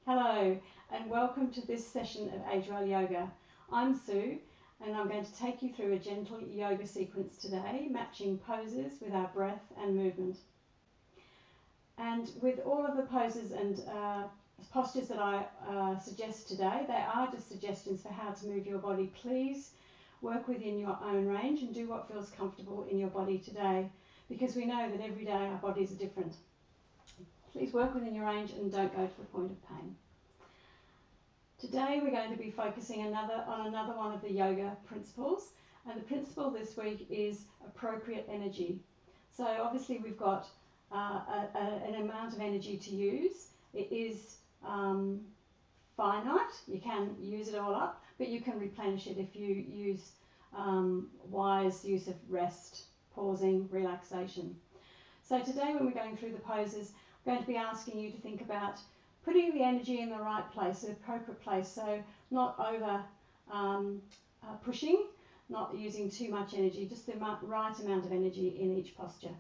Hello and welcome to this session of Age-Well Yoga. I'm Sue and I'm going to take you through a gentle yoga sequence today, matching poses with our breath and movement. And with all of the poses and postures that I suggest today, they are just suggestions for how to move your body. Please work within your own range and do what feels comfortable in your body today, because we know that every day our bodies are different. Please work within your range and don't go to the point of pain. Today we're going to be focusing on another one of the yoga principles, and the principle this week is appropriate energy. So obviously we've got an amount of energy to use. It is finite. You can use it all up, but you can replenish it if you use wise use of rest, pausing, relaxation. So today when we're going through the poses, I'm going to be asking you to think about putting the energy in the right place, the appropriate place, so not over pushing, not using too much energy, just the right amount of energy in each posture.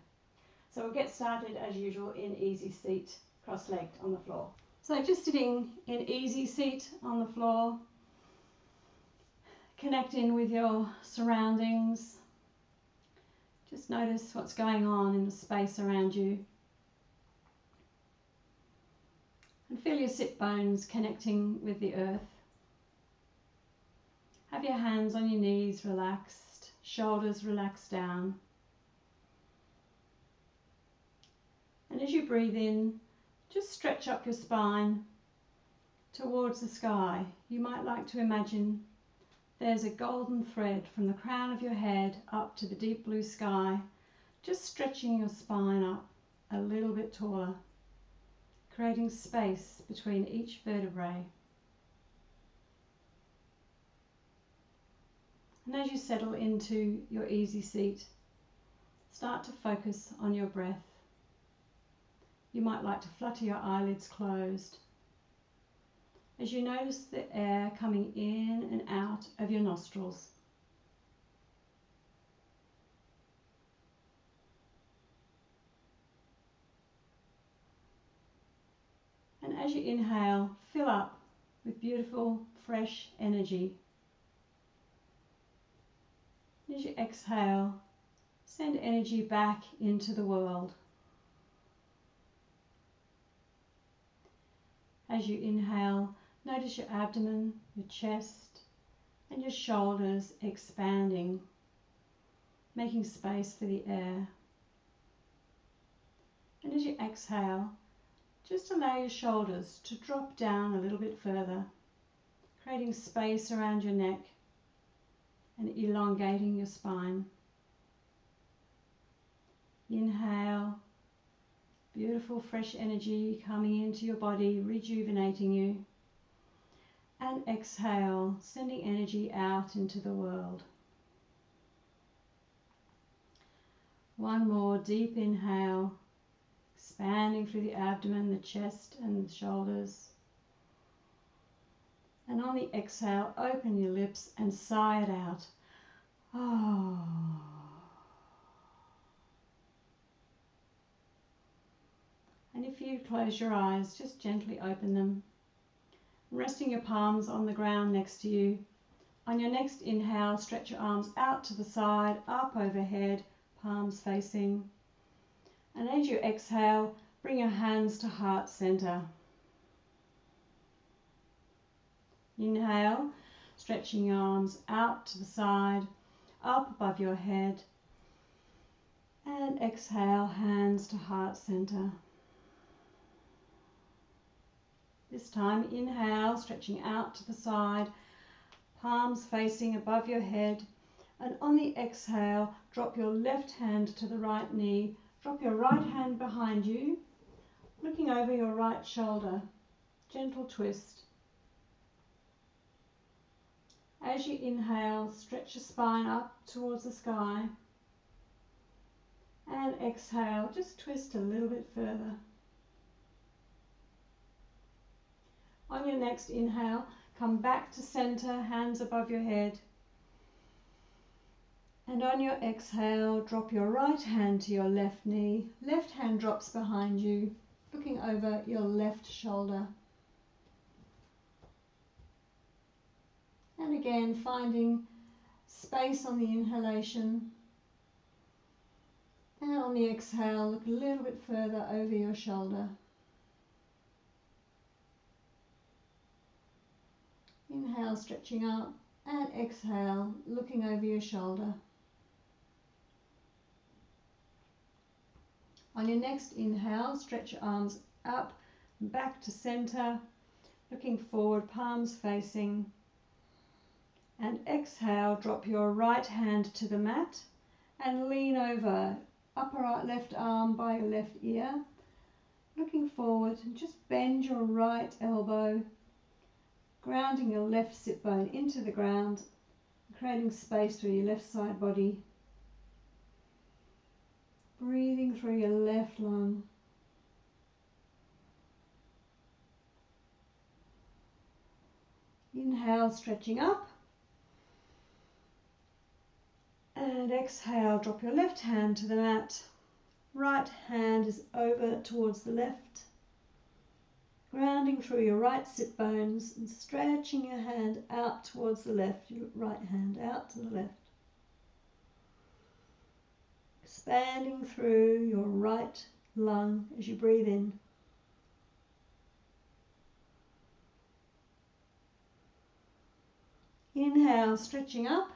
So we'll get started as usual in easy seat, cross-legged on the floor. So just sitting in easy seat on the floor, connect in with your surroundings. Just notice what's going on in the space around you. And feel your sit bones connecting with the earth. Have your hands on your knees relaxed, shoulders relaxed down. And as you breathe in, just stretch up your spine towards the sky. You might like to imagine there's a golden thread from the crown of your head up to the deep blue sky, just stretching your spine up a little bit taller, creating space between each vertebrae. And as you settle into your easy seat, start to focus on your breath. You might like to flutter your eyelids closed as you notice the air coming in and out of your nostrils. And as you inhale, fill up with beautiful, fresh energy. And as you exhale, send energy back into the world. As you inhale, notice your abdomen, your chest, and your shoulders expanding, making space for the air. And as you exhale, just allow your shoulders to drop down a little bit further, creating space around your neck and elongating your spine. Inhale, beautiful fresh energy coming into your body, rejuvenating you. And exhale, sending energy out into the world. One more deep inhale, expanding through the abdomen, the chest and the shoulders. And on the exhale, open your lips and sigh it out. Oh. And if you close your eyes, just gently open them, resting your palms on the ground next to you. On your next inhale, stretch your arms out to the side, up overhead, palms facing. And as you exhale, bring your hands to heart center. Inhale, stretching your arms out to the side, up above your head. And exhale, hands to heart center. This time, inhale, stretching out to the side, palms facing above your head. And on the exhale, drop your left hand to the right knee. Drop your right hand behind you, looking over your right shoulder. Gentle twist. As you inhale, stretch your spine up towards the sky. And exhale, just twist a little bit further. On your next inhale, come back to center, hands above your head. And on your exhale, drop your right hand to your left knee. Left hand drops behind you, looking over your left shoulder. And again, finding space on the inhalation. And on the exhale, look a little bit further over your shoulder. Inhale, stretching up, and exhale, looking over your shoulder. On your next inhale, stretch your arms up, back to center, looking forward, palms facing. And exhale, drop your right hand to the mat and lean over, upper right left arm by your left ear, looking forward, and just bend your right elbow, grounding your left sit bone into the ground, creating space through your left side body. Breathing through your left lung. Inhale, stretching up. And exhale, drop your left hand to the mat. Right hand is over towards the left. Grounding through your right sit bones and stretching your hand out towards the left, your right hand out to the left. Expanding through your right lung as you breathe in. Inhale, stretching up,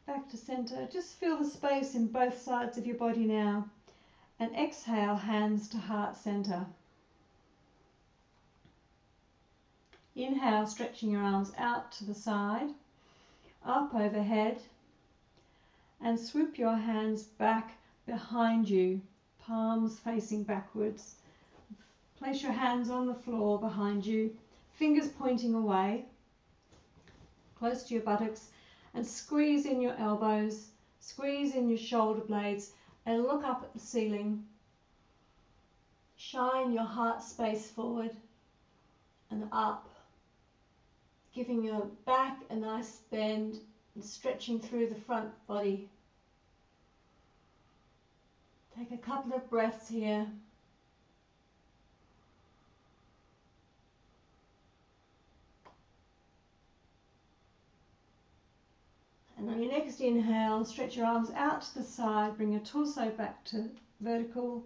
back to center. Just feel the space in both sides of your body now. And exhale, hands to heart center. Inhale, stretching your arms out to the side, up overhead. And swoop your hands back behind you, palms facing backwards. Place your hands on the floor behind you, fingers pointing away, close to your buttocks, and squeeze in your elbows, squeeze in your shoulder blades, and look up at the ceiling. Shine your heart space forward and up, giving your back a nice bend and stretching through the front body. Take a couple of breaths here. And on your next inhale, stretch your arms out to the side, bring your torso back to vertical,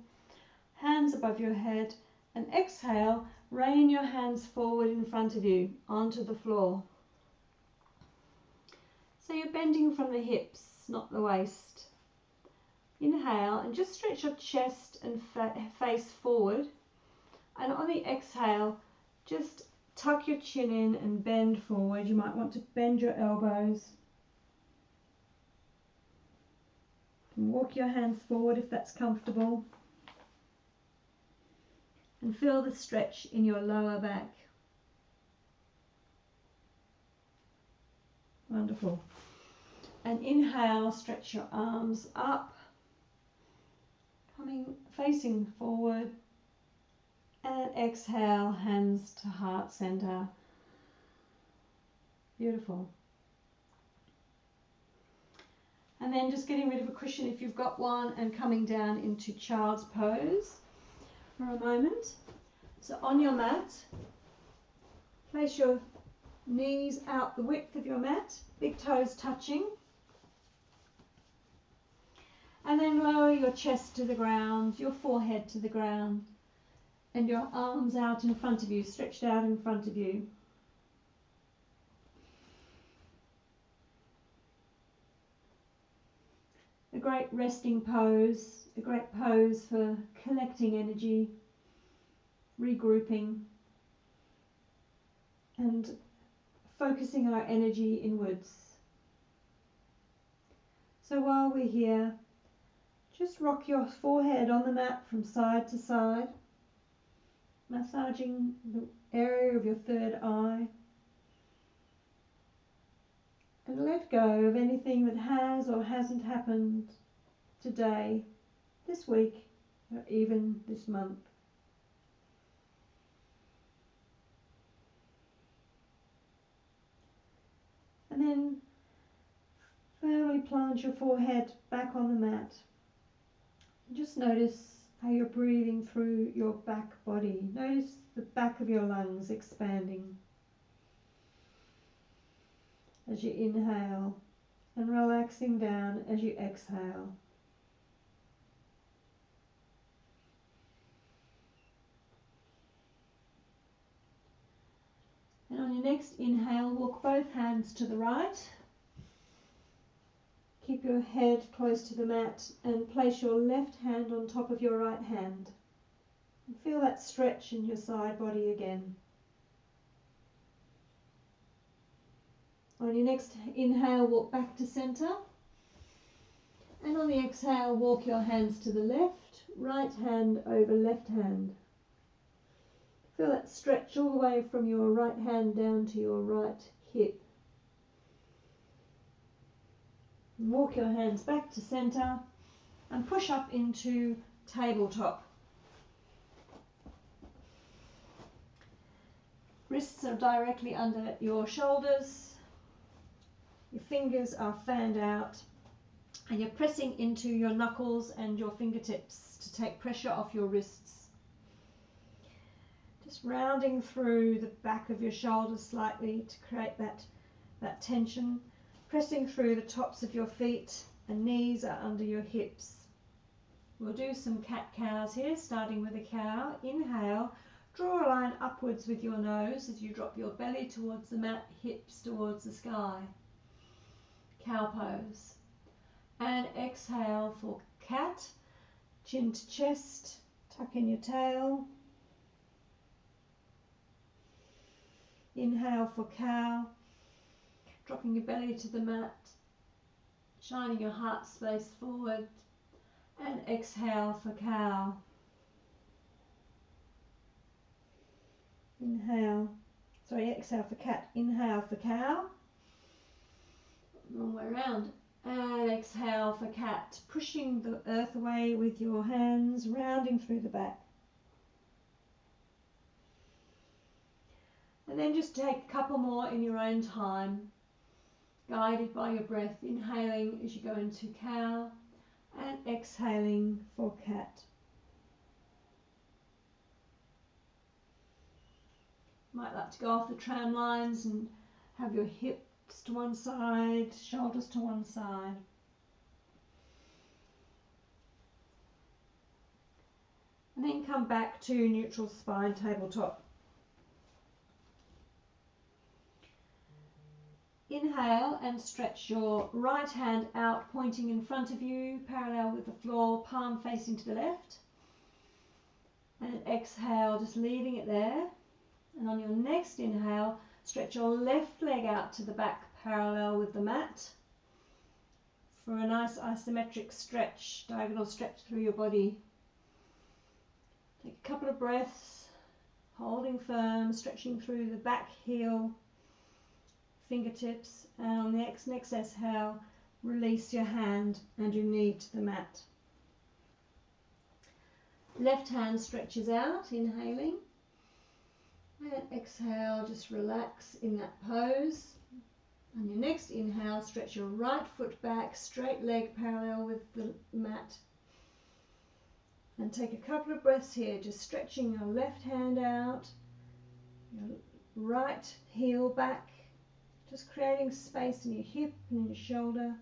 hands above your head, and exhale, rain your hands forward in front of you onto the floor. So you're bending from the hips, not the waist. Inhale and just stretch your chest and face forward. And on the exhale, just tuck your chin in and bend forward. You might want to bend your elbows. And walk your hands forward if that's comfortable. And feel the stretch in your lower back. Wonderful. And inhale, stretch your arms up, facing forward. And exhale, hands to heart center. Beautiful. And then just getting rid of a cushion if you've got one and coming down into child's pose for a moment. So on your mat, place your knees out the width of your mat, big toes touching. And then lower your chest to the ground, your forehead to the ground, and your arms out in front of you, stretched out in front of you. A great resting pose, a great pose for collecting energy, regrouping, and focusing our energy inwards. So while we're here, just rock your forehead on the mat from side to side, massaging the area of your third eye. And let go of anything that has or hasn't happened today, this week, or even this month. And then firmly plant your forehead back on the mat. Just notice how you're breathing through your back body. Notice the back of your lungs expanding. as you inhale and relaxing down as you exhale. And on your next inhale, walk both hands to the right. Keep your head close to the mat and place your left hand on top of your right hand. And feel that stretch in your side body again. On your next inhale, walk back to centre. And on the exhale, walk your hands to the left, right hand over left hand. Feel that stretch all the way from your right hand down to your right hip. Walk your hands back to centre and push up into tabletop. Wrists are directly under your shoulders. Your fingers are fanned out and you're pressing into your knuckles and your fingertips to take pressure off your wrists. Just rounding through the back of your shoulders slightly to create that tension. Pressing through the tops of your feet and knees are under your hips. We'll do some cat-cows here, starting with a cow. Inhale, draw a line upwards with your nose as you drop your belly towards the mat, hips towards the sky. Cow pose. And exhale for cat, chin to chest, tuck in your tail. Inhale for cow, dropping your belly to the mat, shining your heart space forward, and exhale for cow. Exhale for cat, inhale for cow, wrong way around, and exhale for cat, pushing the earth away with your hands, rounding through the back. And then just take a couple more in your own time, guided by your breath, inhaling as you go into cow and exhaling for cat. Might like to go off the tram lines and have your hips to one side, shoulders to one side. And then come back to neutral spine tabletop. Inhale and stretch your right hand out, pointing in front of you, parallel with the floor, palm facing to the left. And exhale, just leaving it there. And on your next inhale, stretch your left leg out to the back, parallel with the mat, for a nice isometric stretch, diagonal stretch through your body. Take a couple of breaths, holding firm, stretching through the back heel, fingertips, and on the next exhale, release your hand and your knee to the mat. Left hand stretches out, inhaling, and exhale, just relax in that pose. On your next inhale, stretch your right foot back, straight leg parallel with the mat. And take a couple of breaths here, just stretching your left hand out, your right heel back, just creating space in your hip and in your shoulder.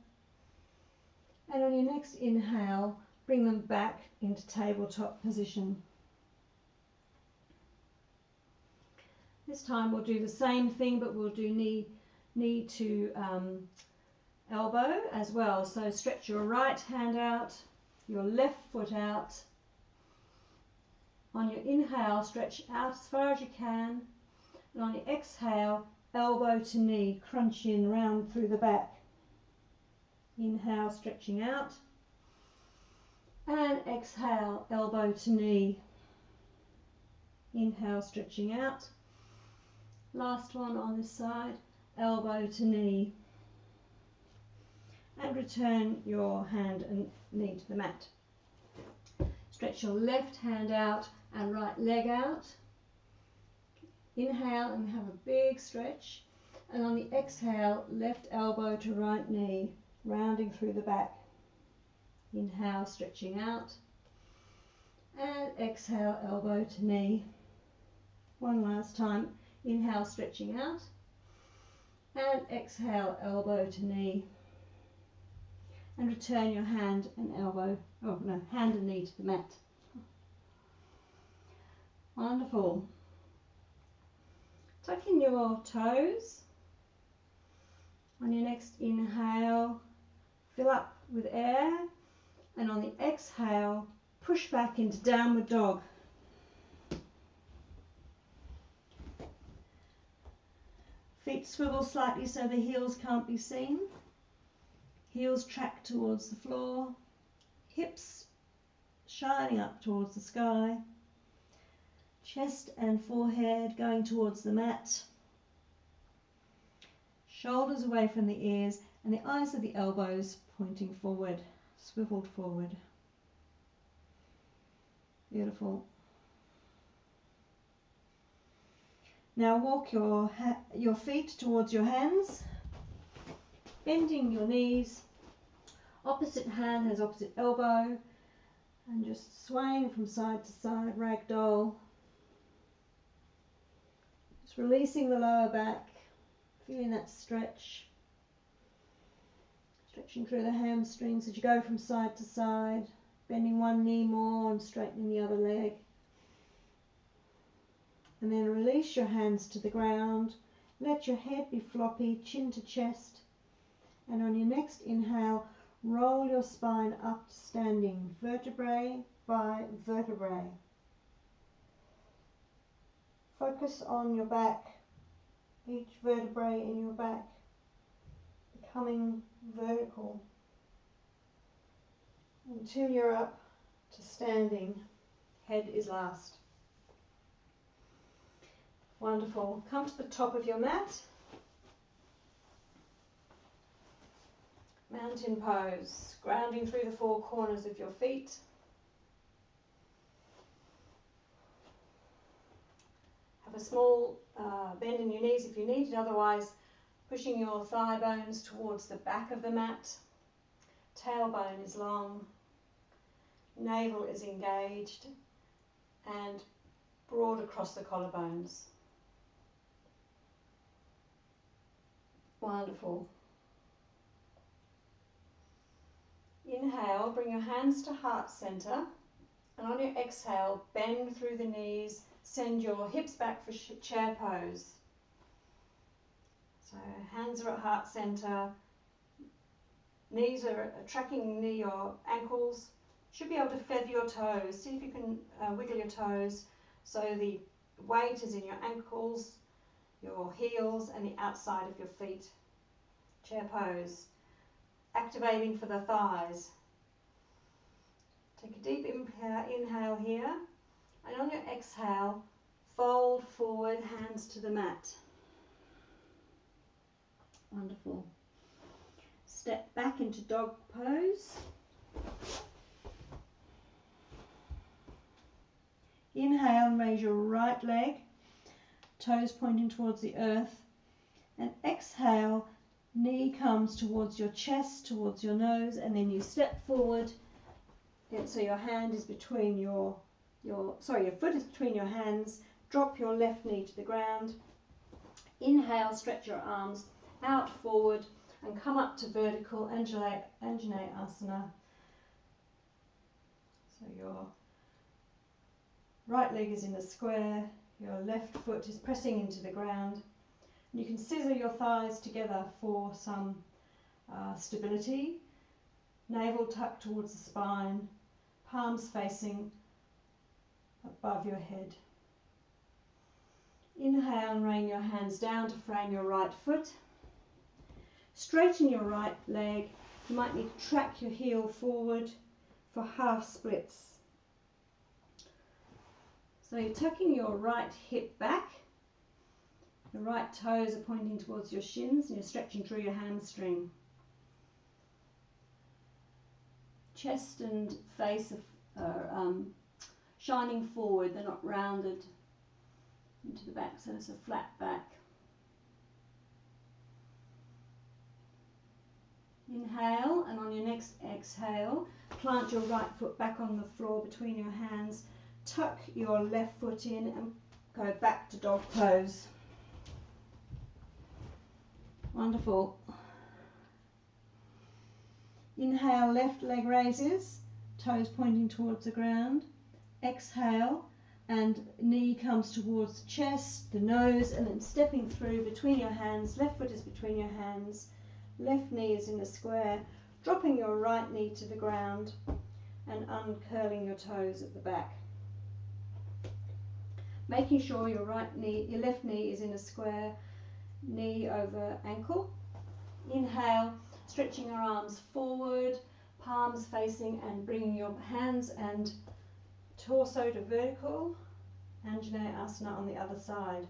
And on your next inhale, bring them back into tabletop position. This time we'll do the same thing, but we'll do knee to elbow as well. So stretch your right hand out, your left foot out. On your inhale, stretch out as far as you can. And on your exhale, elbow to knee, crunch in, round through the back. Inhale, stretching out. And exhale, elbow to knee. Inhale, stretching out. Last one on this side, elbow to knee. And return your hand and knee to the mat. Stretch your left hand out and right leg out. Inhale and have a big stretch. And on the exhale, left elbow to right knee, rounding through the back. Inhale, stretching out. And exhale, elbow to knee. One last time. Inhale, stretching out. And exhale, elbow to knee. And return your hand and elbow, oh no, hand and knee to the mat. Wonderful. Tuck in your toes. On your next inhale, fill up with air, and on the exhale, push back into downward dog. Feet swivel slightly so the heels can't be seen. Heels track towards the floor, hips shining up towards the sky, chest and forehead going towards the mat, shoulders away from the ears and the eyes of the elbows pointing forward, swiveled forward. Beautiful. Now walk your feet towards your hands, bending your knees. Opposite hand has opposite elbow, and just swaying from side to side, ragdoll. Just releasing the lower back, feeling that stretch. Stretching through the hamstrings as you go from side to side, bending one knee more and straightening the other leg. And then release your hands to the ground. Let your head be floppy, chin to chest. And on your next inhale, roll your spine up to standing, vertebrae by vertebrae. Focus on your back, each vertebrae in your back becoming vertical until you're up to standing. Head is last. Wonderful. Come to the top of your mat. Mountain pose, grounding through the four corners of your feet. Have a small bend in your knees if you need it, otherwise pushing your thigh bones towards the back of the mat. Tailbone is long, navel is engaged and broad across the collarbones. Wonderful. Inhale, bring your hands to heart center, and on your exhale, bend through the knees, send your hips back for chair pose. So hands are at heart center, knees are tracking near your ankles. Should be able to feather your toes. See if you can wiggle your toes so the weight is in your ankles, your heels and the outside of your feet. Chair pose. Activating for the thighs. Take a deep inhale here, and on your exhale, fold forward, hands to the mat. Wonderful. Step back into dog pose. Inhale and raise your right leg, toes pointing towards the earth, and exhale, knee comes towards your chest, towards your nose, and then you step forward. So your hand is between your foot is between your hands. Drop your left knee to the ground. Inhale, stretch your arms out forward and come up to vertical Anjaneyasana. So your right leg is in a square, your left foot is pressing into the ground. You can scissor your thighs together for some stability. Navel tucked towards the spine, palms facing above your head. Inhale and rain your hands down to frame your right foot. Straighten your right leg. You might need to track your heel forward for half splits. So you're tucking your right hip back. Your right toes are pointing towards your shins and you're stretching through your hamstring. Chest and face are shining forward, they're not rounded into the back, so it's a flat back. Inhale, and on your next exhale, plant your right foot back on the floor between your hands, tuck your left foot in and go back to dog pose. Wonderful. Inhale, left leg raises, toes pointing towards the ground. Exhale, and knee comes towards the chest, the nose, and then stepping through between your hands. Left foot is between your hands, left knee is in a square, dropping your right knee to the ground and uncurling your toes at the back. Making sure your left knee is in a square, knee over ankle. Inhale, stretching your arms forward, palms facing, and bringing your hands and torso to vertical. Anjaneyasana on the other side.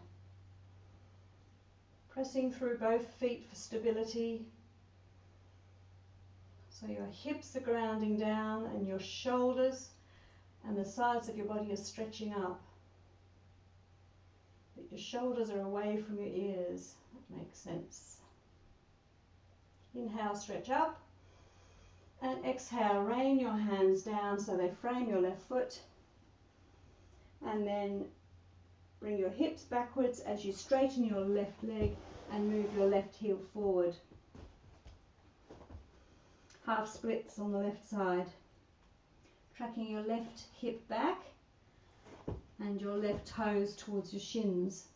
Pressing through both feet for stability. So your hips are grounding down and your shoulders and the sides of your body are stretching up. But your shoulders are away from your ears. That makes sense. Inhale, stretch up. And exhale, rain your hands down so they frame your left foot. And then bring your hips backwards as you straighten your left leg and move your left heel forward. Half splits on the left side. Tracking your left hip back and your left toes towards your shins.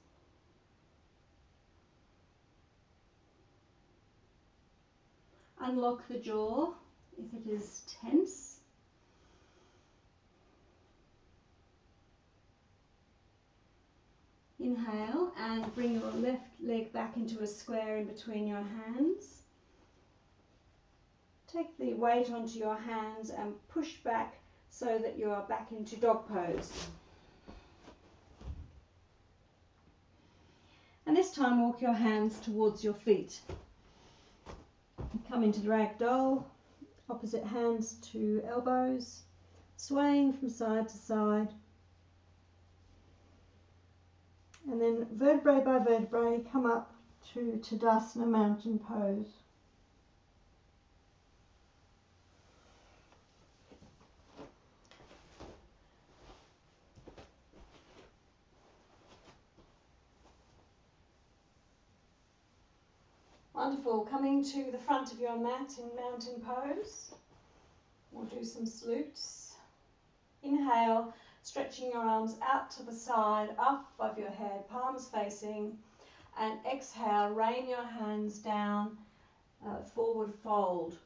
Unlock the jaw if it is tense. Inhale and bring your left leg back into a square in between your hands. Take the weight onto your hands and push back so that you are back into dog pose. And this time walk your hands towards your feet. Come into ragdoll, opposite hands to elbows, swaying from side to side. And then vertebrae by vertebrae come up to Tadasana mountain pose. Wonderful. Coming to the front of your mat in mountain pose. We'll do some salutes. Inhale, stretching your arms out to the side, up above your head, palms facing. And exhale, rain your hands down, forward fold.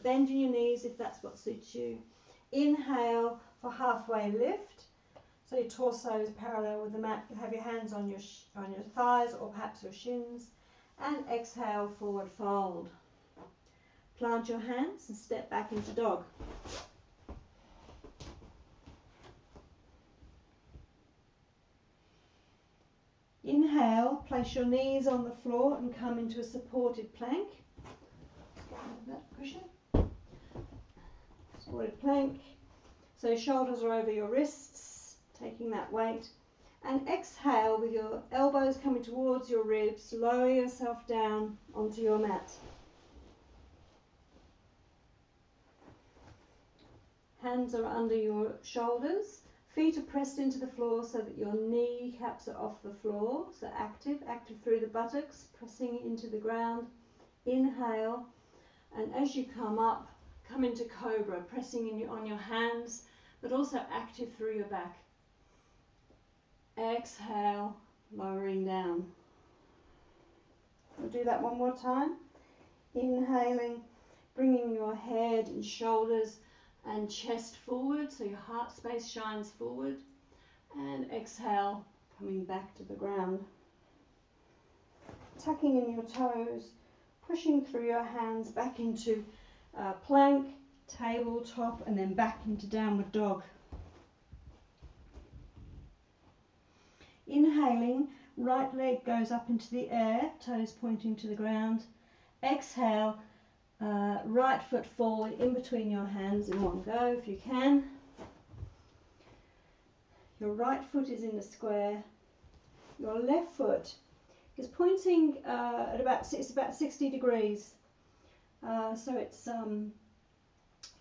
Bending your knees if that's what suits you. Inhale for halfway lift. So your torso is parallel with the mat. You have your hands on your thighs or perhaps your shins. And exhale, forward fold. Plant your hands and step back into dog. Inhale, place your knees on the floor and come into a supported plank. That cushion. Supported plank. So your shoulders are over your wrists, taking that weight. And exhale with your elbows coming towards your ribs. Lower yourself down onto your mat. Hands are under your shoulders. Feet are pressed into the floor so that your kneecaps are off the floor. So active through the buttocks, pressing into the ground. Inhale, and as you come up, come into cobra, pressing on your hands, but also active through your back. Exhale, lowering down. We'll do that one more time. Inhaling, bringing your head and shoulders and chest forward, so your heart space shines forward. And exhale, coming back to the ground. Tucking in your toes, pushing through your hands back into plank, tabletop, and then back into downward dog. Inhaling, right leg goes up into the air, toes pointing to the ground. Exhale, right foot forward in between your hands in one go if you can. Your right foot is in a square. Your left foot is pointing at about 60 degrees. So it's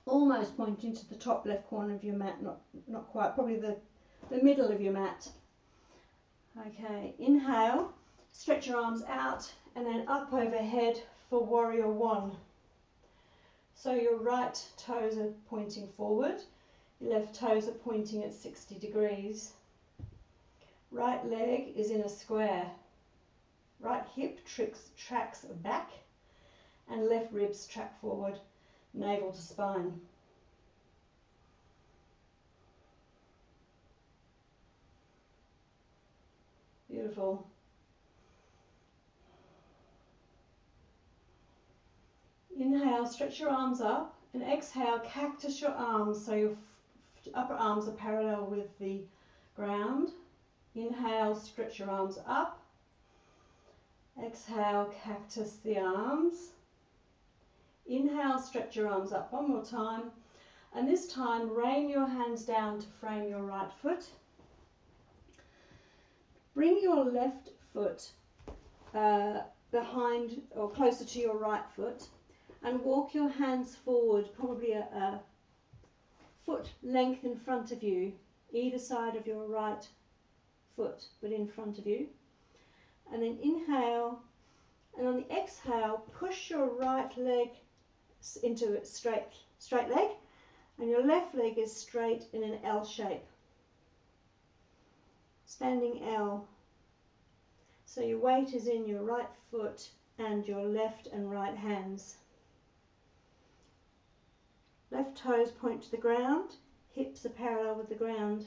almost pointing to the top left corner of your mat, not quite, probably the middle of your mat. Okay, inhale, Stretch your arms out and then up overhead for warrior one. So your right toes are pointing forward, your left toes are pointing at 60 degrees. Right leg is in a square. Right hip tracks back and left ribs track forward, navel to spine. Beautiful. Inhale, stretch your arms up, and exhale, cactus your arms so your upper arms are parallel with the ground. Inhale, stretch your arms up. Exhale, cactus the arms. Inhale, stretch your arms up one more time, and this time rain your hands down to frame your right foot. Bring your left foot behind or closer to your right foot and walk your hands forward, probably a foot length in front of you, either side of your right foot, but in front of you. And then inhale, and on the exhale, push your right leg into a straight leg, and your left leg is straight in an L shape. Standing L. So your weight is in your right foot and your left and right hands. Left toes point to the ground, hips are parallel with the ground.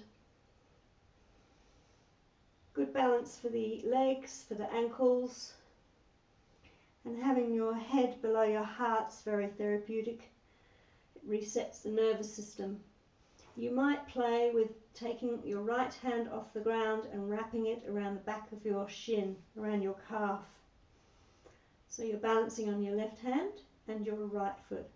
Good balance for the legs, for the ankles, and having your head below your heart's very therapeutic. It resets the nervous system. You might play with taking your right hand off the ground and wrapping it around the back of your shin, around your calf. So you're balancing on your left hand and your right foot.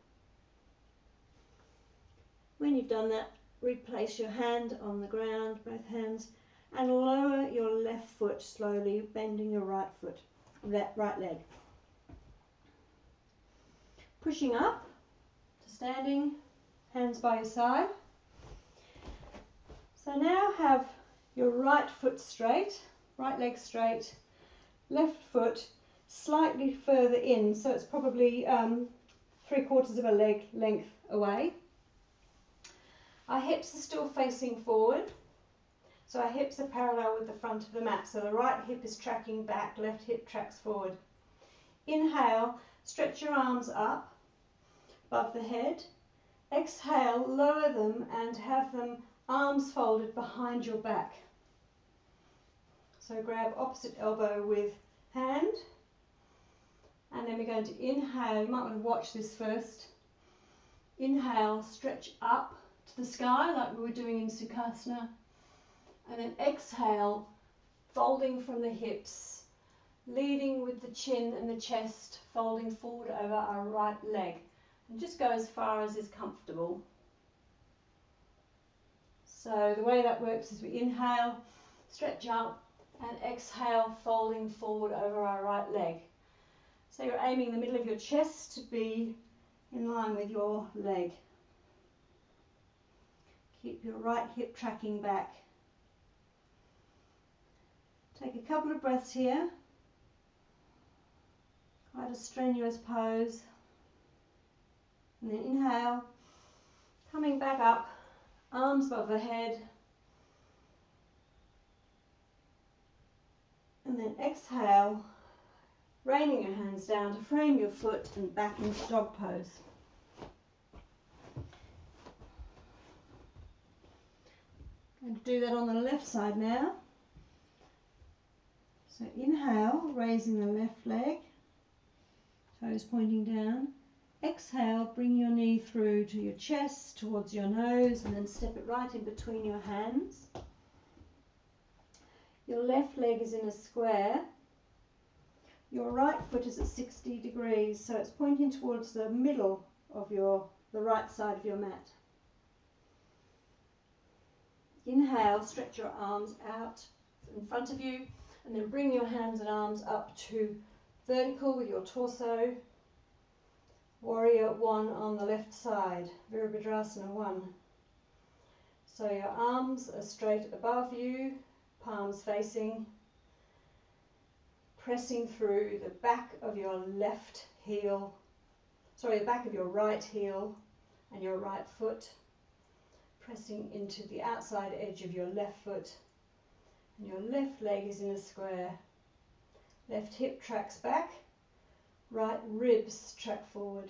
When you've done that, replace your hand on the ground, both hands, and lower your left foot slowly, bending your right foot, that right leg. Pushing up to standing, hands by your side. So now have your right foot straight, right leg straight, left foot slightly further in, so it's probably 3/4 of a leg length away. Our hips are still facing forward, so our hips are parallel with the front of the mat, so the right hip is tracking back, left hip tracks forward. Inhale, stretch your arms up above the head. Exhale, lower them and have them arms folded behind your back. So grab opposite elbow with hand, and then we're going to inhale. You might want to watch this first. Inhale, stretch up to the sky like we were doing in Sukhasana, and then exhale, folding from the hips, leading with the chin and the chest, folding forward over our right leg, and just go as far as is comfortable. So the way that works is we inhale, stretch up, and exhale, folding forward over our right leg. So you're aiming the middle of your chest to be in line with your leg. Keep your right hip tracking back. Take a couple of breaths here. Quite a strenuous pose. And then inhale, coming back up, arms above the head. And then exhale, raining your hands down to frame your foot and back into dog pose. Going to do that on the left side now. So inhale, raising the left leg, toes pointing down. Exhale, bring your knee through to your chest, towards your nose, and then step it right in between your hands. Your left leg is in a square. Your right foot is at 60 degrees, so it's pointing towards the middle of the right side of your mat. Inhale, stretch your arms out in front of you, and then bring your hands and arms up to vertical with your torso. Warrior one on the left side, Virabhadrasana 1. So your arms are straight above you, palms facing. pressing through the back of your left heel, sorry, the back of your right heel and your right foot, pressing into the outside edge of your left foot, and your left leg is in a square. Left hip tracks back, right ribs track forward.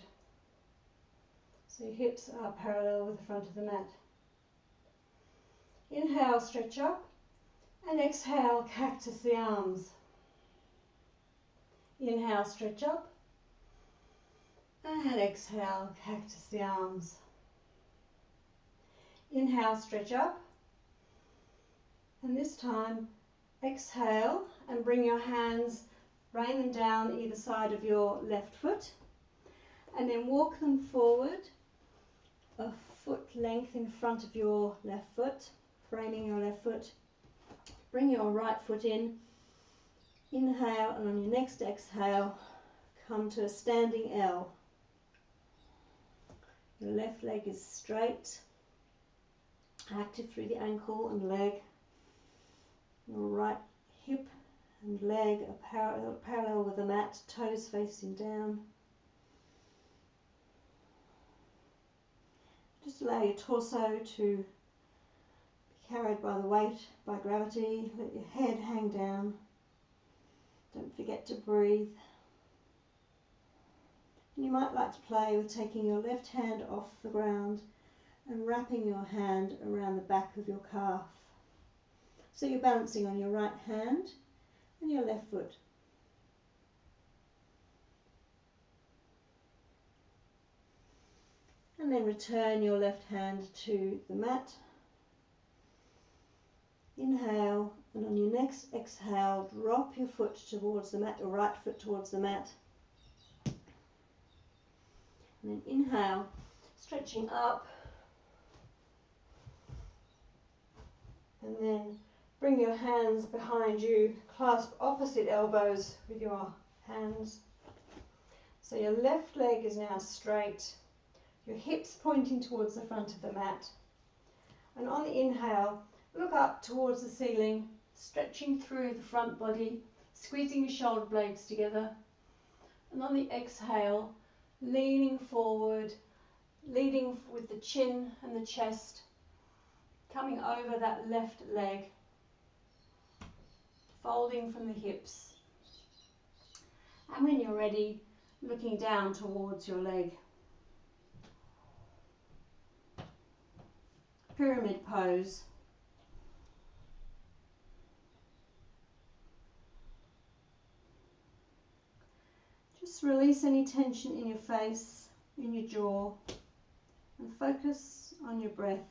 So your hips are parallel with the front of the mat. Inhale, stretch up, and exhale, cactus the arms. Inhale, stretch up, and exhale, cactus the arms. Inhale, stretch up, and this time exhale and bring your hands, rain them down either side of your left foot, and then walk them forward a foot length in front of your left foot, framing your left foot. Bring your right foot in, inhale, and on your next exhale, come to a standing L. Your left leg is straight, active through the ankle and leg. Your right hip and leg are parallel with the mat, toes facing down. Just allow your torso to be carried by the weight, by gravity. Let your head hang down. Don't forget to breathe. And you might like to play with taking your left hand off the ground and wrapping your hand around the back of your calf. So you're balancing on your right hand and your left foot. And then return your left hand to the mat. Inhale, and on your next exhale, drop your foot towards the mat, your right foot towards the mat. And then inhale, stretching up. And then bring your hands behind you, clasp opposite elbows with your hands. So your left leg is now straight, your hips pointing towards the front of the mat. And on the inhale, look up towards the ceiling, stretching through the front body, squeezing your shoulder blades together. And on the exhale, leaning forward, leading with the chin and the chest, coming over that left leg, folding from the hips. And when you're ready, looking down towards your leg. Pyramid pose. Just release any tension in your face, in your jaw, and focus on your breath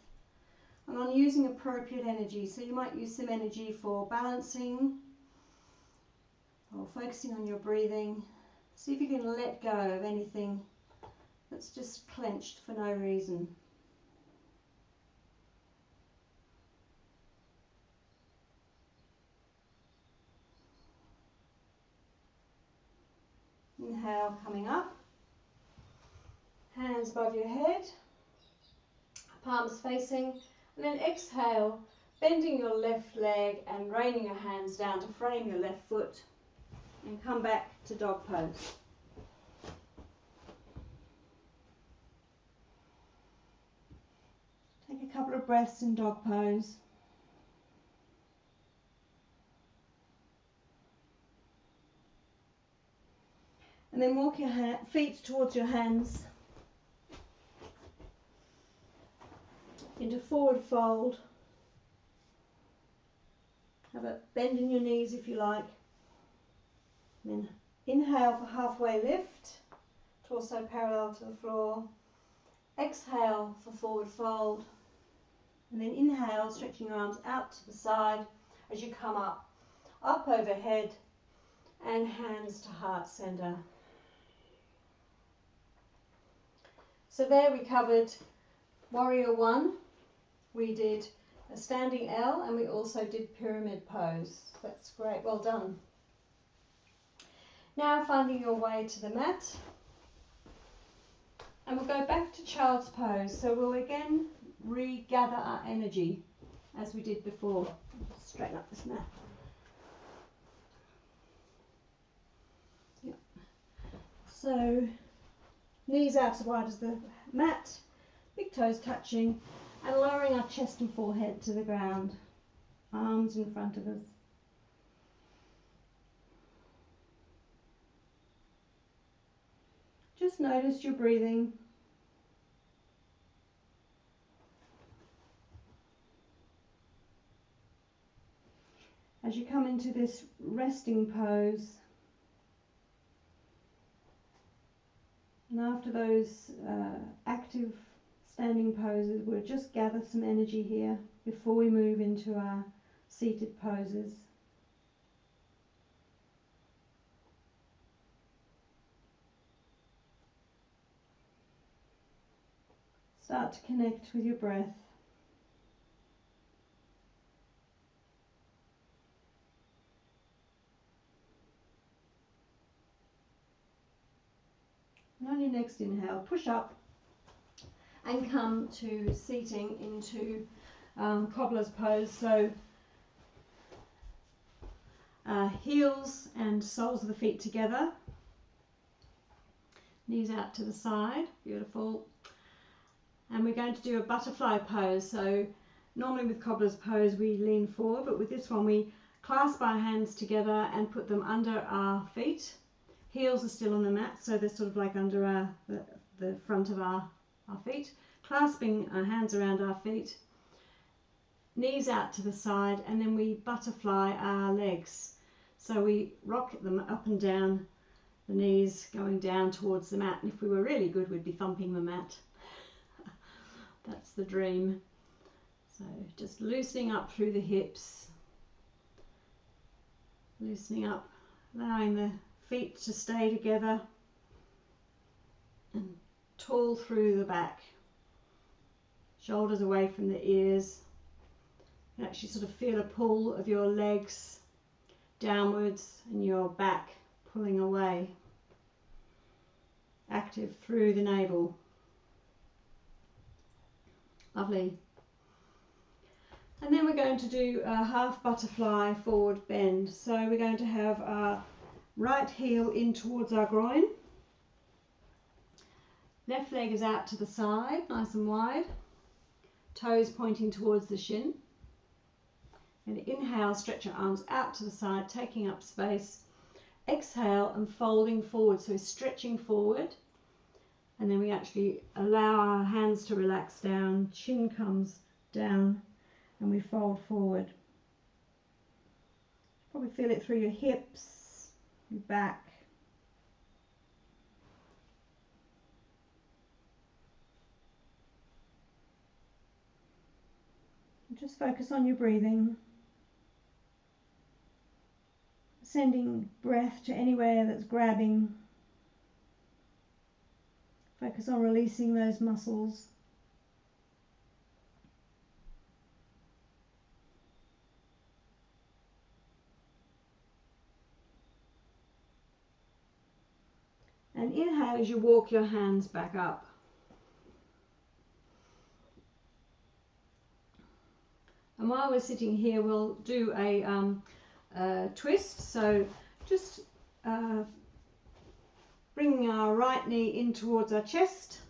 and on using appropriate energy. So you might use some energy for balancing or focusing on your breathing. See if you can let go of anything that's just clenched for no reason. Inhale, coming up, hands above your head, palms facing, and then exhale, bending your left leg and raining your hands down to frame your left foot, and come back to dog pose. Take a couple of breaths in dog pose. And then walk your feet towards your hands into forward fold. Have a bend in your knees if you like. And then inhale for halfway lift, torso parallel to the floor. Exhale for forward fold. And then inhale, stretching your arms out to the side as you come up overhead, and hands to heart center. So there we covered Warrior 1, we did a standing L, and we also did pyramid pose. That's great, well done. Now finding your way to the mat, and we'll go back to child's pose. So we'll again regather our energy as we did before. Straighten up this mat. So knees out as wide as the mat, big toes touching, and lowering our chest and forehead to the ground, arms in front of us. Just notice your breathing. As you come into this resting pose, and after those active standing poses, we'll just gather some energy here before we move into our seated poses. Start to connect with your breath. And on your next inhale, push up and come to seating into cobbler's pose. So heels and soles of the feet together, knees out to the side, beautiful. And we're going to do a butterfly pose. So normally with cobbler's pose we lean forward, but with this one we clasp our hands together and put them under our feet. Heels are still on the mat, so they're sort of like under the front of our feet. Clasping our hands around our feet, knees out to the side, and then we butterfly our legs. So we rock them up and down, the knees going down towards the mat. And if we were really good, we'd be thumping the mat. That's the dream. So just loosening up through the hips, loosening up, allowing the feet to stay together, and tall through the back, shoulders away from the ears. You can actually sort of feel a pull of your legs downwards and your back pulling away, active through the navel. Lovely. And then we're going to do a half butterfly forward bend. So we're going to have our right heel in towards our groin. Left leg is out to the side, nice and wide. Toes pointing towards the shin. And inhale, stretch your arms out to the side, taking up space. Exhale and folding forward, so stretching forward. And then we actually allow our hands to relax down, chin comes down, and we fold forward. Probably feel it through your hips, your back. And just focus on your breathing. Sending breath to anywhere that's grabbing. Focus on releasing those muscles. And inhale as you walk your hands back up. And while we're sitting here, we'll do a twist. So just bringing our right knee in towards our chest.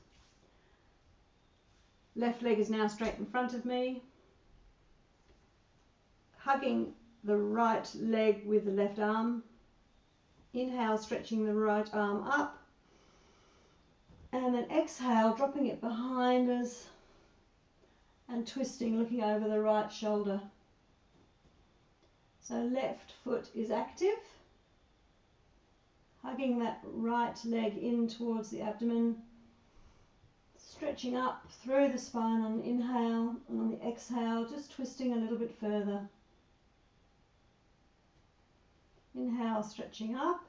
Left leg is now straight in front of me. Hugging the right leg with the left arm. Inhale, stretching the right arm up. And then exhale, dropping it behind us and twisting, looking over the right shoulder. So left foot is active. Hugging that right leg in towards the abdomen. Stretching up through the spine on the inhale, and on the exhale, just twisting a little bit further. Inhale, stretching up.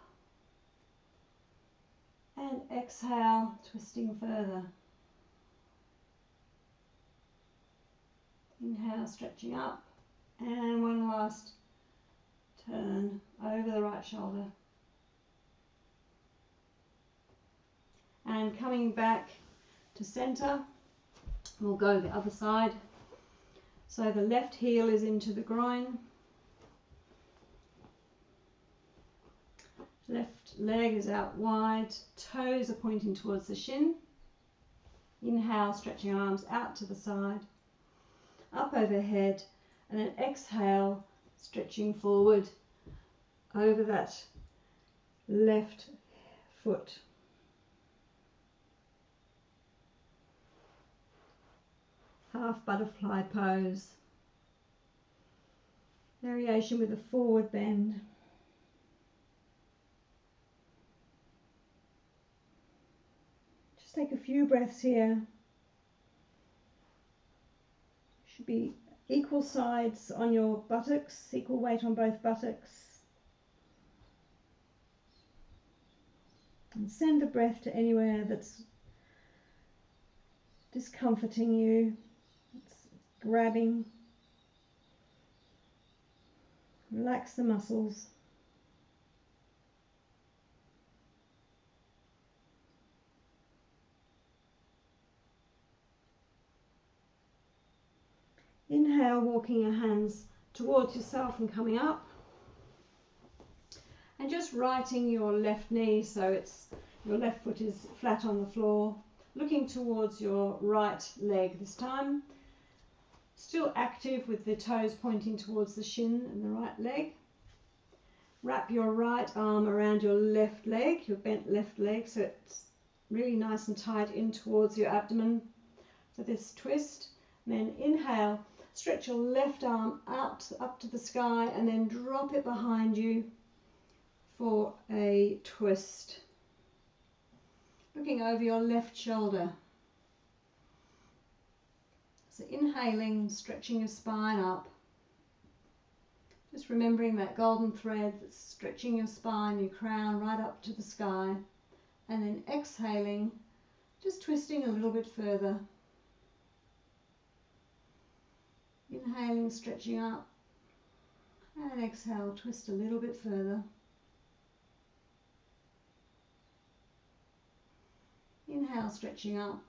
And exhale, twisting further. Inhale, stretching up. And one last turn over the right shoulder. And coming back to center, we'll go the other side. So the left heel is into the groin. Left leg is out wide, toes are pointing towards the shin. Inhale, stretching arms out to the side, up overhead, and then exhale, stretching forward over that left foot. Half butterfly pose. Variation with a forward bend. Just take a few breaths here. Should be equal sides on your buttocks, equal weight on both buttocks. And send the breath to anywhere that's discomforting you, it's grabbing. Relax the muscles. Inhale, walking your hands towards yourself and coming up. And just righting your left knee so your left foot is flat on the floor, looking towards your right leg this time. Still active with the toes pointing towards the shin and the right leg. Wrap your right arm around your left leg, your bent left leg, so it's really nice and tight in towards your abdomen for this twist. And then inhale, stretch your left arm out up to the sky and then drop it behind you for a twist. Looking over your left shoulder. So inhaling, stretching your spine up. Just remembering that golden thread that's stretching your spine, your crown right up to the sky. And then exhaling, just twisting a little bit further. Inhaling, stretching up. And exhale, twist a little bit further. Inhale, stretching up.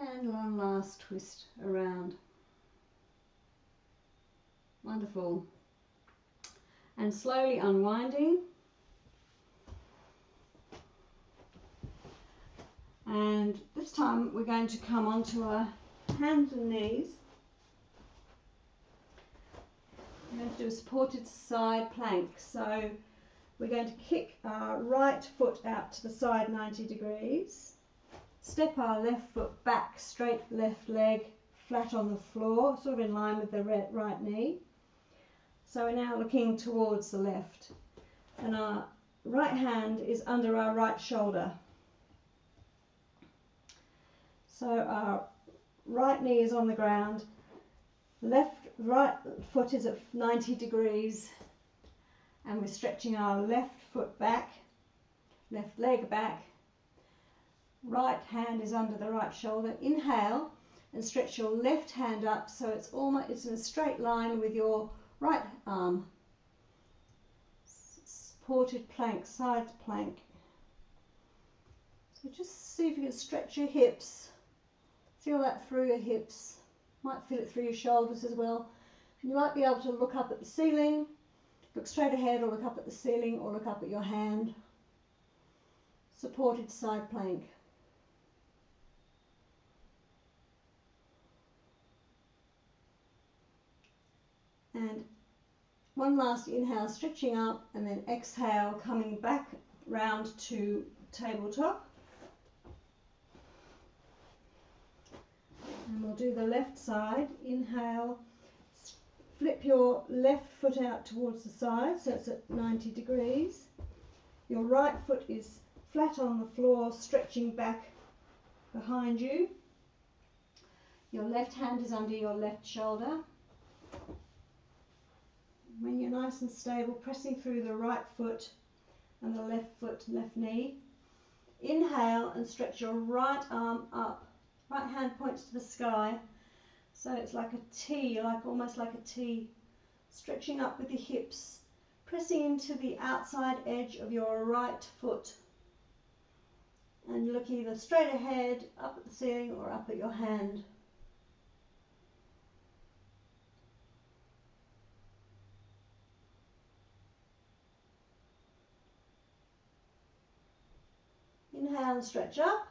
And one last twist around. Wonderful. And slowly unwinding. And this time we're going to come onto our hands and knees. We're going to do a supported side plank. So we're going to kick our right foot out to the side 90 degrees. Step our left foot back, straight left leg, flat on the floor, sort of in line with the right knee. So we're now looking towards the left. And our right hand is under our right shoulder. So our right knee is on the ground, right foot is at 90 degrees, and we're stretching our left foot back, left leg back. Right hand is under the right shoulder. Inhale and stretch your left hand up so it's in a straight line with your right arm. Supported plank, side plank. So just see if you can stretch your hips. Feel that through your hips. Might feel it through your shoulders as well. And you might be able to look up at the ceiling, look straight ahead, or look up at the ceiling, or look up at your hand. Supported side plank. And one last inhale, stretching up, and then exhale, coming back round to tabletop. And we'll do the left side. Inhale, flip your left foot out towards the side, so it's at 90 degrees. Your right foot is flat on the floor, stretching back behind you. Your left hand is under your left shoulder. When you're nice and stable, pressing through the right foot and the left foot, left knee. Inhale and stretch your right arm up. Right hand points to the sky. So it's like a T, almost like a T. Stretching up with the hips, pressing into the outside edge of your right foot. And look either straight ahead, up at the ceiling, or up at your hand. inhale, stretch up,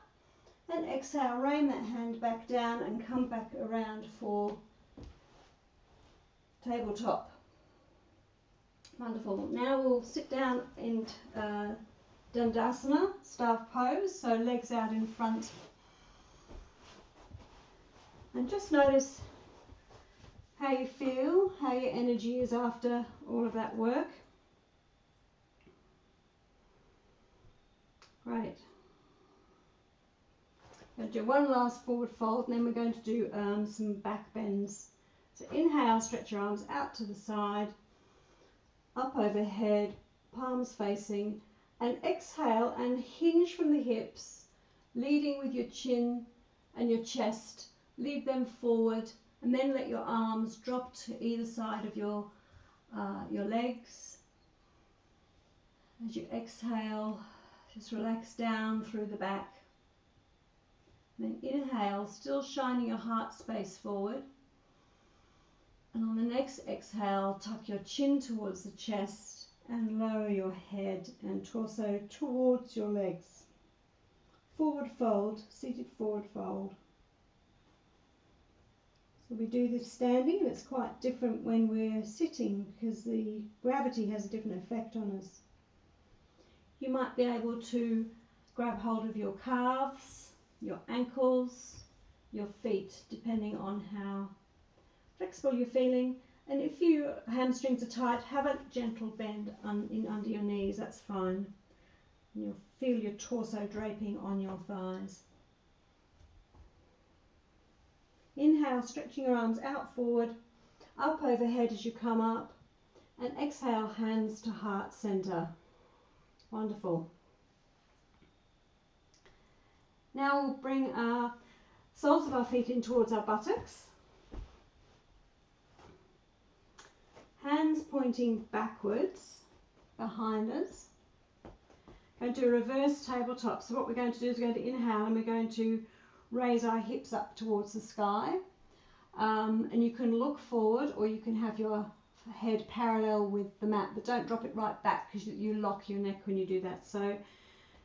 and exhale, rain that hand back down and come back around for tabletop. Wonderful. Now we'll sit down in Dandasana, staff pose, so legs out in front. And just notice how you feel, how your energy is after all of that work. Great. I'm going to do one last forward fold, and then we're going to do some back bends. So inhale, stretch your arms out to the side, up overhead, palms facing, and exhale and hinge from the hips, leading with your chin and your chest. Lead them forward, and then let your arms drop to either side of your legs. As you exhale, just relax down through the back. Then inhale, still shining your heart space forward. And on the next exhale, tuck your chin towards the chest and lower your head and torso towards your legs. Forward fold, seated forward fold. So we do this standing, and it's quite different when we're sitting because the gravity has a different effect on us. You might be able to grab hold of your calves, your ankles, your feet, depending on how flexible you're feeling. And if your hamstrings are tight, have a gentle bend under your knees, that's fine. And you'll feel your torso draping on your thighs. Inhale, stretching your arms out forward, up overhead as you come up, and exhale, hands to heart center. Wonderful. Now we'll bring our soles of our feet in towards our buttocks. Hands pointing backwards behind us. Going to do a reverse tabletop. So what we're going to do is we're going to inhale and we're going to raise our hips up towards the sky. And you can look forward, or you can have your head parallel with the mat, but don't drop it right back because you lock your neck when you do that. So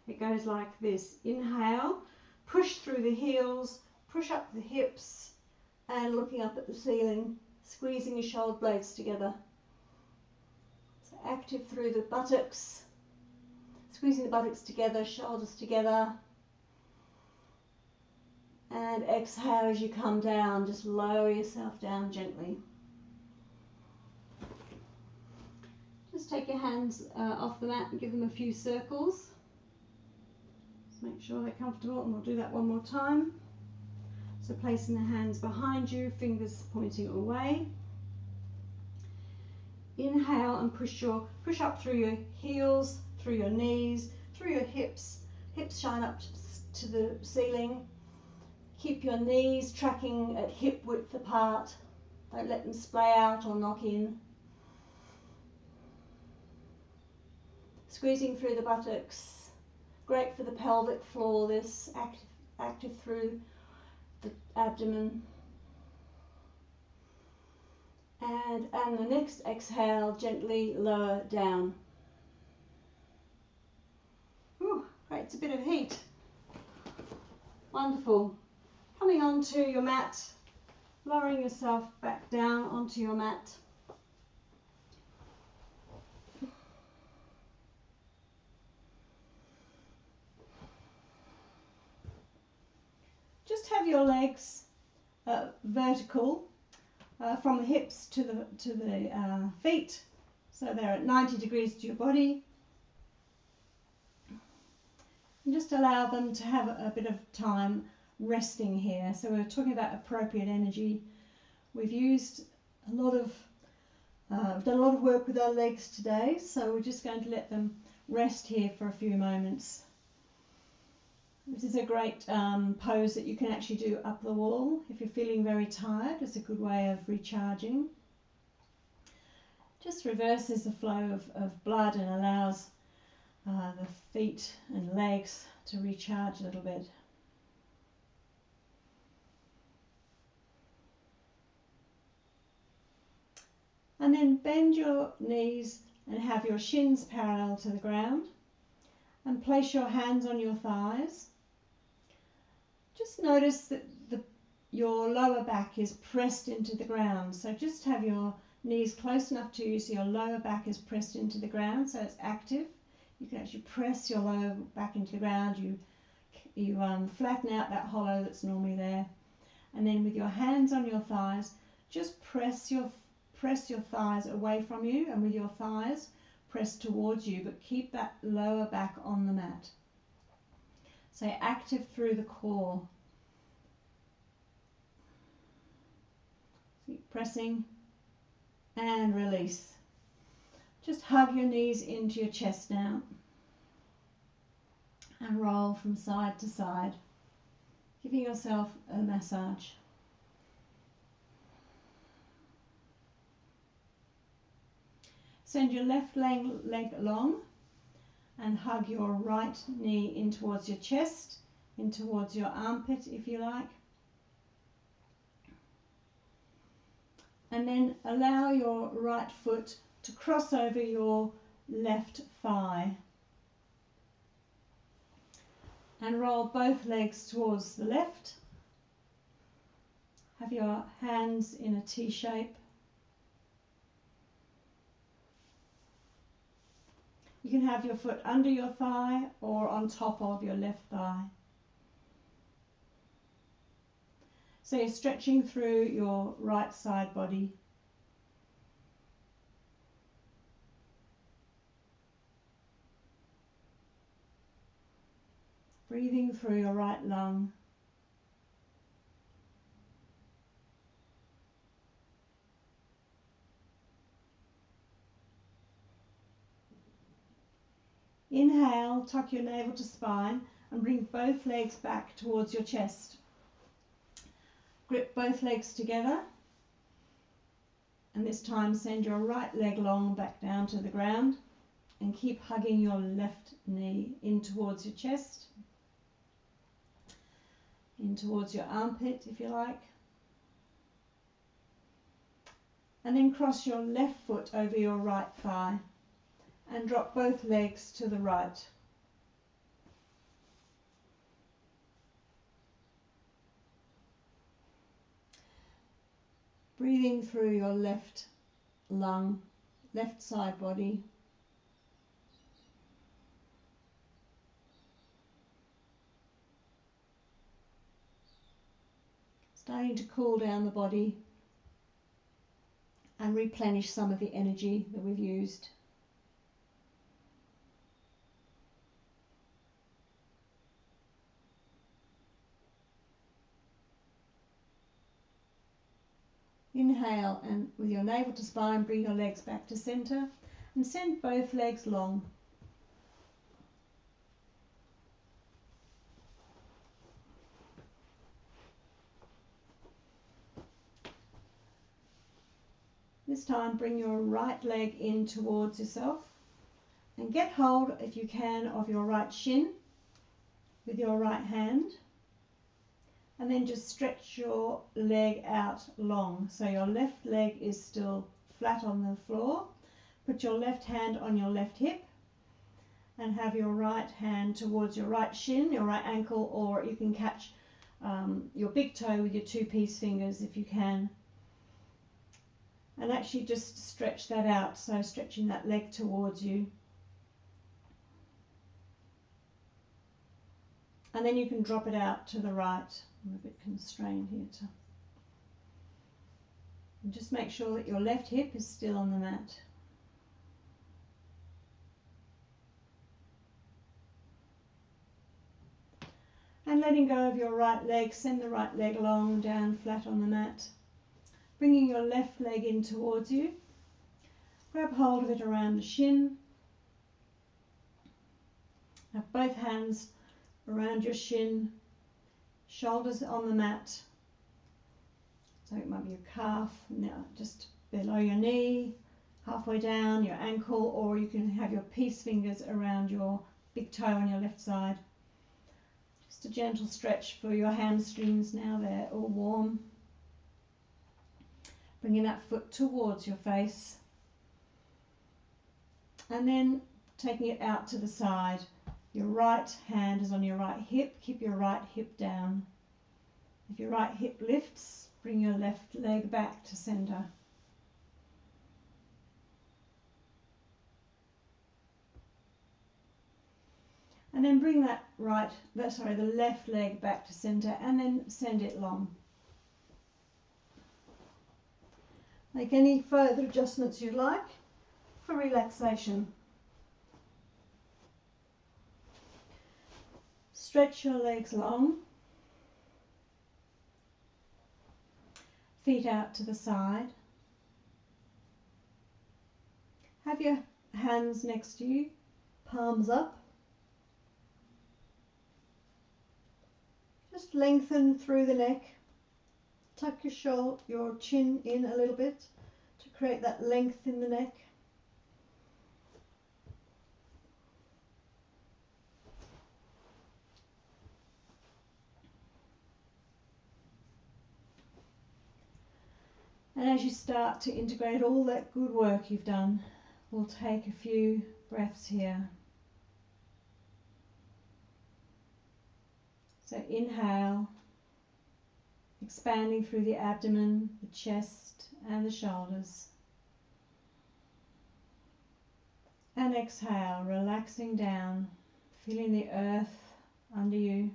it goes like this. Inhale, push through the heels, push up the hips, and looking up at the ceiling, squeezing your shoulder blades together. So active through the buttocks, squeezing the buttocks together, shoulders together. And exhale as you come down, just lower yourself down gently. Just take your hands off the mat and give them a few circles. Just make sure they're comfortable, and we'll do that one more time. So placing the hands behind you, fingers pointing away. Inhale and push up through your heels, through your knees, through your hips. Hips shine up to the ceiling. Keep your knees tracking at hip width apart. Don't let them splay out or knock in. Squeezing through the buttocks. Great for the pelvic floor, this active through the abdomen. And the next exhale, gently lower down. Ooh, creates a bit of heat. Wonderful. Coming onto your mat, lowering yourself back down onto your mat. Just have your legs vertical from the hips to the feet, so they're at 90 degrees to your body. And just allow them to have a bit of time resting here. So we're talking about appropriate energy. We've used a lot of, done a lot of work with our legs today, so we're just going to let them rest here for a few moments. This is a great pose that you can actually do up the wall if you're feeling very tired. It's a good way of recharging. Just reverses the flow of blood and allows the feet and legs to recharge a little bit. And then bend your knees and have your shins parallel to the ground. and place your hands on your thighs. Just notice that your lower back is pressed into the ground. So just have your knees close enough to you so your lower back is pressed into the ground, so it's active. You can actually press your lower back into the ground. You flatten out that hollow that's normally there. And then with your hands on your thighs, just press your thighs away from you, and with your thighs press towards you, but keep that lower back on the mat. So active through the core. Keep pressing and release. Just hug your knees into your chest now and roll from side to side, giving yourself a massage. Send your left leg long and hug your right knee in towards your chest, in towards your armpit if you like. And then allow your right foot to cross over your left thigh. And roll both legs towards the left. Have your hands in a T shape. You can have your foot under your thigh or on top of your left thigh. So you're stretching through your right side body. Breathing through your right lung. Inhale, tuck your navel to spine and bring both legs back towards your chest. Grip both legs together, and this time send your right leg long back down to the ground and keep hugging your left knee in towards your chest, in towards your armpit if you like. And then cross your left foot over your right thigh and drop both legs to the right. Breathing through your left lung, left side body. Starting to cool down the body and replenish some of the energy that we've used. Inhale, and with your navel to spine, bring your legs back to center and send both legs long. This time bring your right leg in towards yourself and get hold, if you can, of your right shin with your right hand, and then just stretch your leg out long. So your left leg is still flat on the floor. Put your left hand on your left hip and have your right hand towards your right shin, your right ankle, or you can catch your big toe with your two-piece fingers if you can. And actually just stretch that out, so stretching that leg towards you. And then you can drop it out to the right. I'm a bit constrained here and just make sure that your left hip is still on the mat. And letting go of your right leg, send the right leg long down flat on the mat. Bringing your left leg in towards you. Grab hold of it around the shin. Have both hands around your shin, shoulders on the mat. So it might be your calf, now just below your knee, halfway down your ankle, or you can have your peace fingers around your big toe on your left side. Just a gentle stretch for your hamstrings now, they're all warm. Bringing that foot towards your face and then taking it out to the side Your right hand is on your right hip. Keep your right hip down. If your right hip lifts, bring your left leg back to center. And then bring the left leg back to center and then send it long. Make any further adjustments you like for relaxation. Stretch your legs long. Feet out to the side. Have your hands next to you, palms up. Just lengthen through the neck. Tuck your chin in a little bit to create that length in the neck. And as you start to integrate all that good work you've done, we'll take a few breaths here. So inhale, expanding through the abdomen, the chest and the shoulders. And exhale, relaxing down, feeling the earth under you.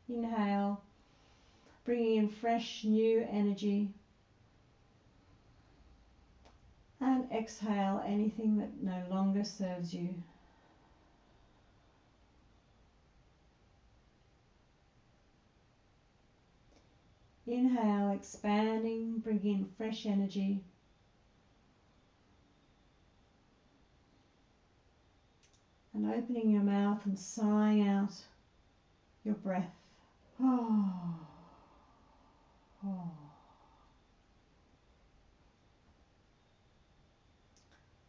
Inhale, bringing in fresh new energy. And exhale anything that no longer serves you. Inhale, expanding, bringing in fresh energy. And opening your mouth and sighing out your breath. Oh. Oh.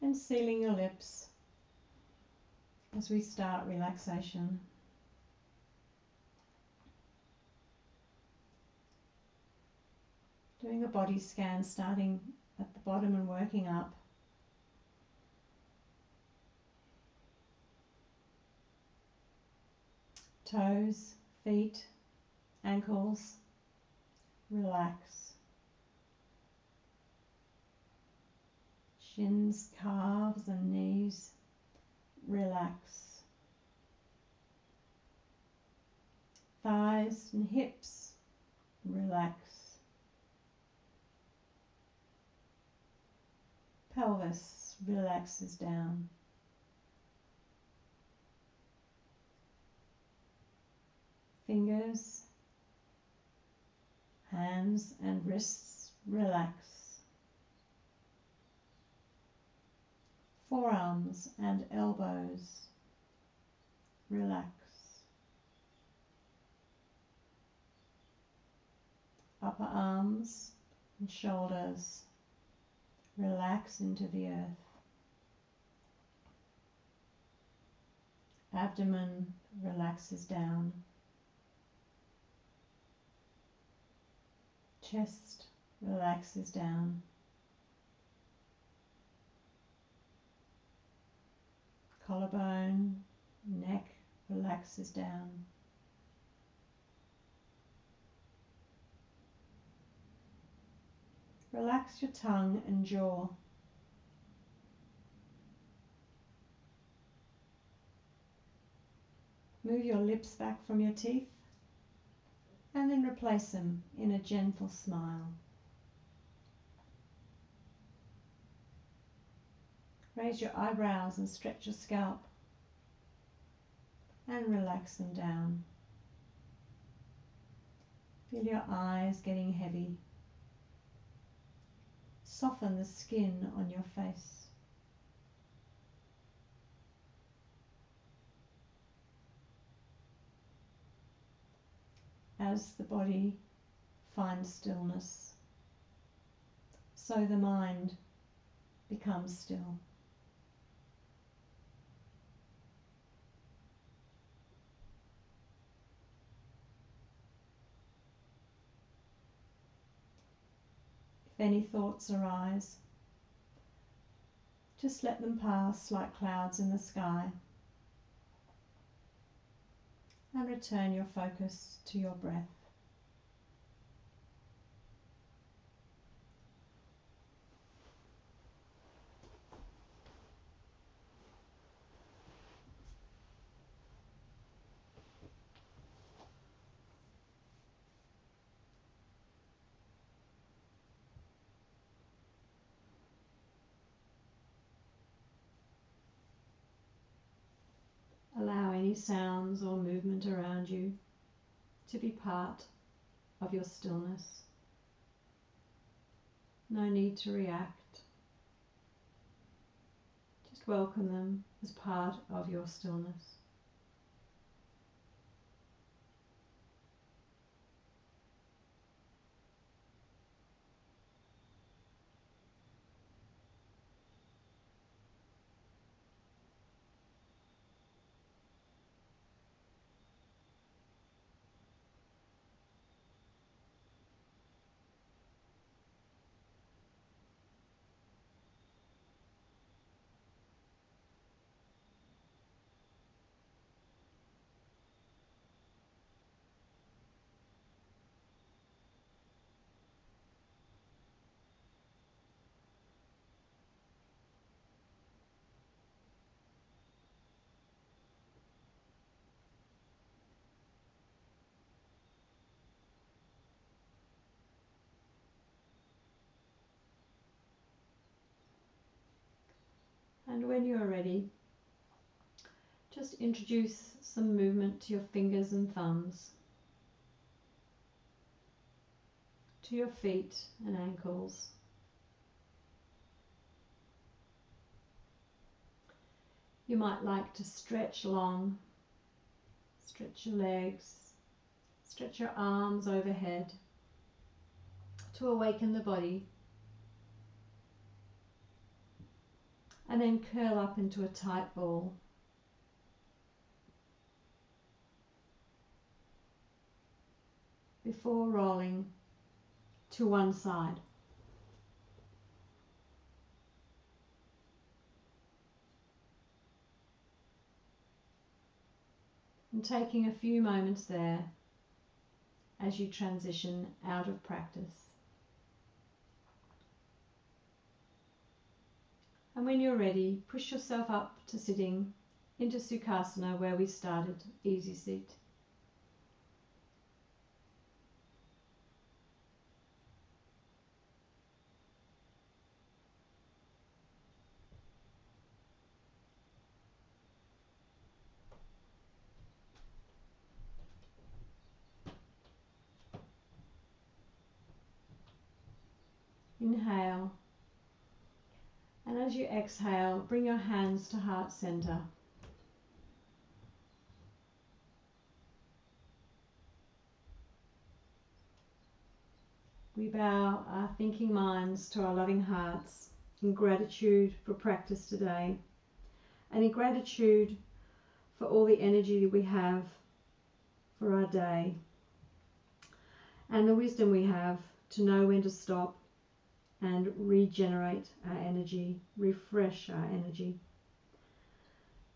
And sealing your lips as we start relaxation. Doing a body scan, starting at the bottom and working up. Toes, feet, ankles, relax. Shins, calves and knees, relax. Thighs and hips, relax. Pelvis relaxes down. Fingers, hands and wrists relax. Forearms and elbows relax. Upper arms and shoulders relax into the earth. Abdomen relaxes down. Chest relaxes down. Collarbone, neck relaxes down. Relax your tongue and jaw. Move your lips back from your teeth and then replace them in a gentle smile. Raise your eyebrows and stretch your scalp and relax them down. Feel your eyes getting heavy. Soften the skin on your face. As the body finds stillness, so the mind becomes still. If any thoughts arise, Just let them pass like clouds in the sky. And return your focus to your breath. Allow any sounds or movement around you to be part of your stillness. No need to react. Just welcome them as part of your stillness. And when you are ready, just introduce some movement to your fingers and thumbs, to your feet and ankles. You might like to stretch long, stretch your legs, stretch your arms overhead to awaken the body, and then curl up into a tight ball. Before rolling to one side. And taking a few moments there as you transition out of practice. And when you're ready, push yourself up to sitting into Sukhasana where we started, easy seat. Inhale, and as you exhale, bring your hands to heart center. We bow our thinking minds to our loving hearts in gratitude for practice today, and in gratitude for all the energy that we have for our day, and the wisdom we have to know when to stop and regenerate our energy, refresh our energy,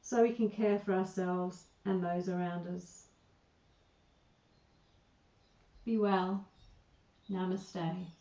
so we can care for ourselves and those around us. Be well. Namaste.